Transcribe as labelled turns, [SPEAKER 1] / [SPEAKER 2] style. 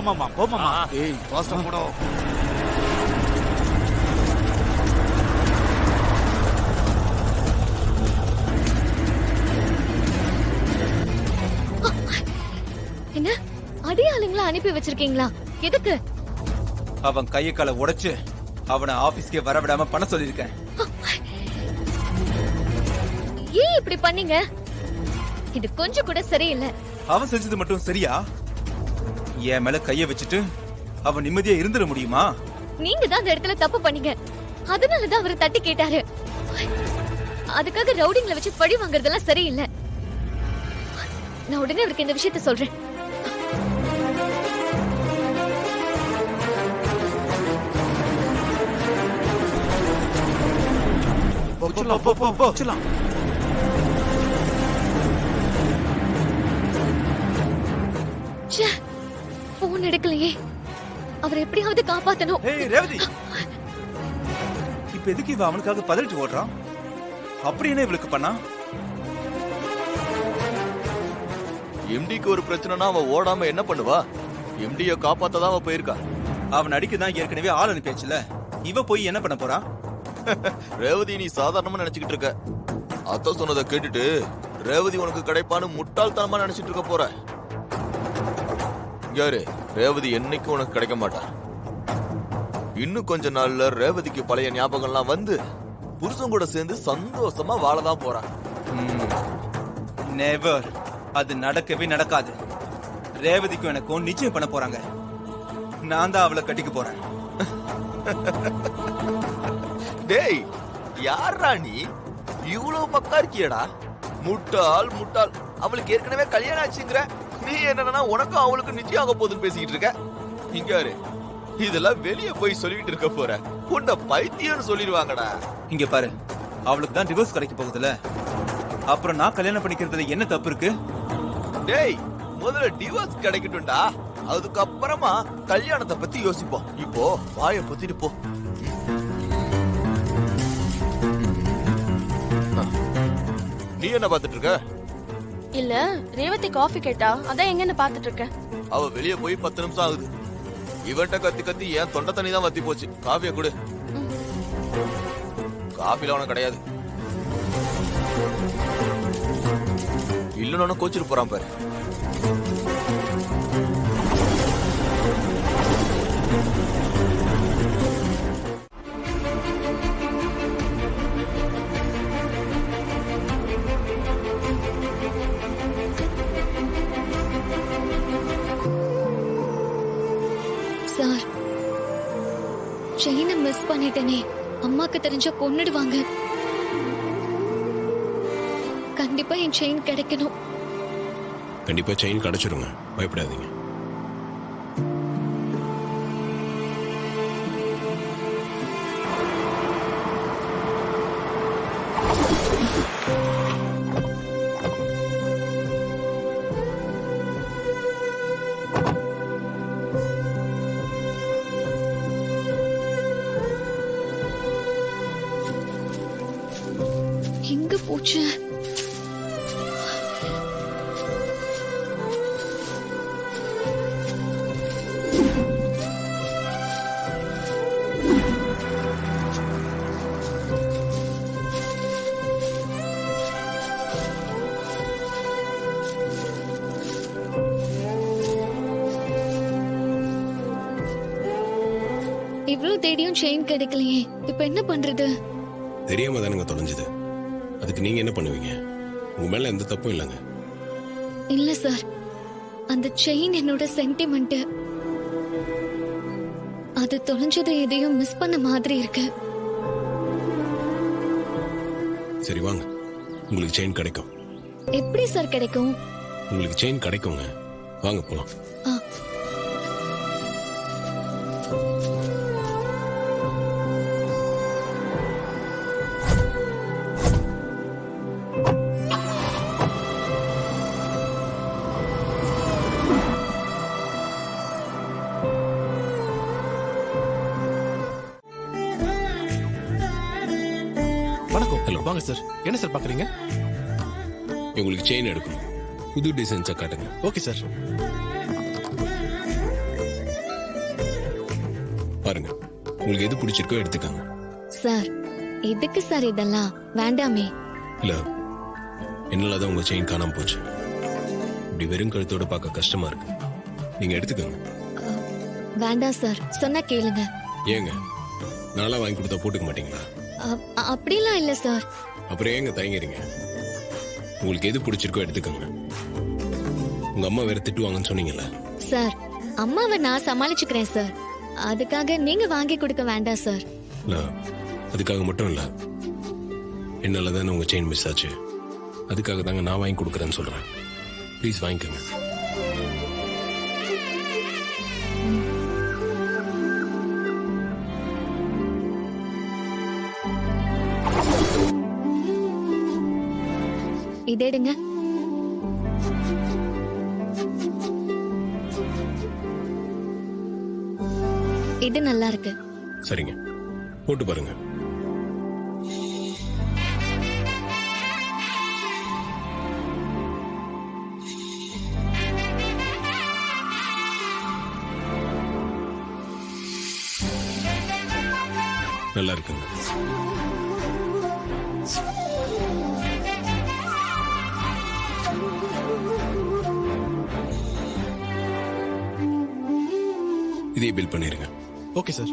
[SPEAKER 1] போமாமா போமாமா.
[SPEAKER 2] ஏய் பாஸ்டா போடா.
[SPEAKER 3] என்ன அடியாளுங்களா அனுப்பி வச்சிருக்கீங்களா? எதுக்கு?
[SPEAKER 4] அவன் கையை காலை உடைச்சு அவனை ஆபீஸ்க்கே வரவிடாம பண்ண சொல்லிருக்கேன்.
[SPEAKER 3] ஏன் இப்படி பண்ணீங்க? இது கொஞ்சம் கூட சரியில்லை.
[SPEAKER 4] அவன் செஞ்சது மட்டும் சரியா? என் மேல கைய வச்சுட்டு அவன் நிம்மதியா இருந்துட முடியுமா?
[SPEAKER 3] நீங்க தான் அந்த இடத்துல தப்பு பண்ணீங்க. அதனாலதான் அவரு தட்டி கேட்டாரு. அதுக்காக ரவுடிங்களை வச்சு பழி வாங்குறதெல்லாம் சரியில்லை. நான் உடனே அவருக்கு இந்த விஷயத்த சொல்றேன். போன் எடுக்கலையே. அவர் எப்படியாவது காப்பாத்தணும்.
[SPEAKER 4] ஏய் ரேவதி, இப்ப எதுக்கு இவ அவனுக்காக பதறிட்டு ஓடுறான்? அப்படி என்ன இவளுக்கு பண்ணா?
[SPEAKER 2] எம்டிக்கு ஒரு பிரச்சனைனா அவ ஓடாம என்ன பண்ணுவா? எம்டிய காப்பாத்ததான் அவ போயிருக்கா.
[SPEAKER 4] அவன் அடிக்கதான் ஏற்கனவே ஆள் அனுப்பியாச்சுல. இவ போய் என்ன பண்ண போறா?
[SPEAKER 2] ரேவதி நீ சாதாரணமா நினைச்சுக்கிட்டு இருக்க. அத்த சொன்னதை கேட்டுட்டு ரேவதி உனக்கு கிடைப்பான்னு முட்டாள்தனமா நினைச்சிட்டு இருக்க போற. யாரு ரேவதி என்னைக்கு உனக்கு கிடைக்க மாட்டா. இன்னும் கொஞ்ச நாள்ல ரேவதிக்கு பழைய ஞாபகம்லாம் வந்து புருஷன் கூட சேர்ந்து சந்தோஷமா வாழதான் போறான்.
[SPEAKER 4] நெவர். அது நடக்கவே நடக்காது. ரேவதிக்கும் எனக்கும் நிச்சயம் பண்ண போறாங்க. நான் தான் அவளை கட்டிக்க போறேன்.
[SPEAKER 2] டேய் யாரா நீ? இவ்வளவு மக்கா இருக்கியடா. முட்டாள் முட்டாள். அவளுக்கு ஏற்கனவே கல்யாணம் ஆச்சுங்கிற நீ என்னன்னா உனக்கும் அவளுக்கு நிச்சயம் ஆக போகுதுன்னு பேசிக்கிட்டு இருக்க. இங்க யாரு இதெல்லாம் வெளியே போய் சொல்லிட்டு இருக்க போற? உன்னை பைத்தியம்னு சொல்லிடுவாங்கடா.
[SPEAKER 4] இங்க பாரு, அவளுக்கு தான் டிவோர்ஸ் கிடைக்க போகுதுல. அப்புறம் நான் கல்யாணம் பண்ணிக்கிறதுல என்ன தப்பு இருக்கு?
[SPEAKER 2] டேய் முதல்ல டிவோர்ஸ் கிடைக்கட்டும்டா, அதுக்கப்புறமா கல்யாணத்தை பத்தி யோசிப்போம். இப்போ வாயை பத்திட்டு போ. நீ என்ன பாத்துட்டு இருக்க?
[SPEAKER 5] இல்ல ரேவதி காஃபி கேட்டா, அதான் எங்கன்னு பாத்துட்டு இருக்கேன்.
[SPEAKER 2] அவ வெளியே போய் 10 நிமிஷம் ஆகுது. இவன்ட்ட கத்தி கத்தி என் தொண்டை தண்ணி தான் வத்தி போச்சு. காஃபியை கொடு. காஃபில அவனுக்கு கிடையாது. இல்லன்னு கோச்சிட்டு போறான் பாரு.
[SPEAKER 3] சார், செயினை மிஸ் பண்ணிட்டேனே. அம்மாக்கு தெரிஞ்சா கொன்னுடுவாங்க. கண்டிப்பா என் செயின் கிடைக்கணும்.
[SPEAKER 6] கண்டிப்பா செயின் கிடைச்சிருங்க, பயப்படாதீங்க.
[SPEAKER 3] எங்க போச்சு? இவ்வளவு தேடியும் செயின் கிடைக்கலையே. இப்ப என்ன பண்றது?
[SPEAKER 6] தெரியாம தானுங்க தொலைஞ்சது. அதுக்கு நீங்க என்ன பண்ணுவீங்க? உங்க மேல எந்த தப்பும் இல்லைங்க.
[SPEAKER 3] இல்ல சார், அந்த செயின் என்னோட சென்டிமெண்ட். அது தொலைஞ்சதை எதையும் மிஸ் பண்ண மாதிரி இருக்கு.
[SPEAKER 6] சரி வாங்க, உங்களுக்கு செயின் கிடைக்கும்.
[SPEAKER 3] எப்படி சார் கிடைக்கும்?
[SPEAKER 6] உங்களுக்கு செயின் கிடைக்குங்க, வாங்க போலாம்.
[SPEAKER 7] வணக்கம்.
[SPEAKER 6] ஹலோ.
[SPEAKER 7] வாங்க சார். என்ன சார் பாக்குறீங்க?
[SPEAKER 6] உங்களுக்கு செயின் எடுக்கணும். புது டிசைன்ஸை காட்டுங்க.
[SPEAKER 7] Okay sir.
[SPEAKER 6] உங்களுக்கு எது பிடிச்சிருக்கோ எடுத்துக்கோங்க.
[SPEAKER 3] சார் எதுக்கு சார் இதெல்லாம்? வேண்டாமே.
[SPEAKER 6] இல்ல என்னால தான் உங்க செயின் காணாம போச்சு. இப்படி வெறும் கழுத்தோட பார்க்க கஷ்டமா இருக்கு. நீங்க எடுத்துக்கோங்க.
[SPEAKER 3] வேண்டாம் சார், சொன்னா கேளுங்க.
[SPEAKER 6] ஏங்க நாளா வாங்கி கொடுத்தா போட்டுக்க மாட்டீங்களா?
[SPEAKER 3] அப்படிலாம் இல்ல சார்.
[SPEAKER 6] அப்புறம் ஏங்க தயங்குறீங்க? உங்களுக்கு எது பிடிச்சிருக்கோ எடுத்துக்கோங்க. உங்க அம்மா வேற திட்டுவாங்கன்னு சொன்னீங்கல்ல.
[SPEAKER 3] சார் அம்மாவை நான் சமாளிச்சுக்கிறேன் சார். அதுக்காக நீங்க வாங்கி கொடுக்க வேண்டாம் சார்.
[SPEAKER 6] இல்ல அதுக்காக மட்டும் இல்ல, என்னால தானே உங்க செயின் மிஸ் ஆச்சு. அதுக்காக தாங்க நான் வாங்கி கொடுக்குறேன்னு சொல்றேன். ப்ளீஸ் வாங்கிக்கோங்க.
[SPEAKER 3] இதை எடுங்க. இது நல்லா இருக்கு.
[SPEAKER 6] சரிங்க, போட்டு பாருங்க. நல்லா இருக்குங்க. இதே பில் பண்ணிருங்க.
[SPEAKER 7] Okay sir.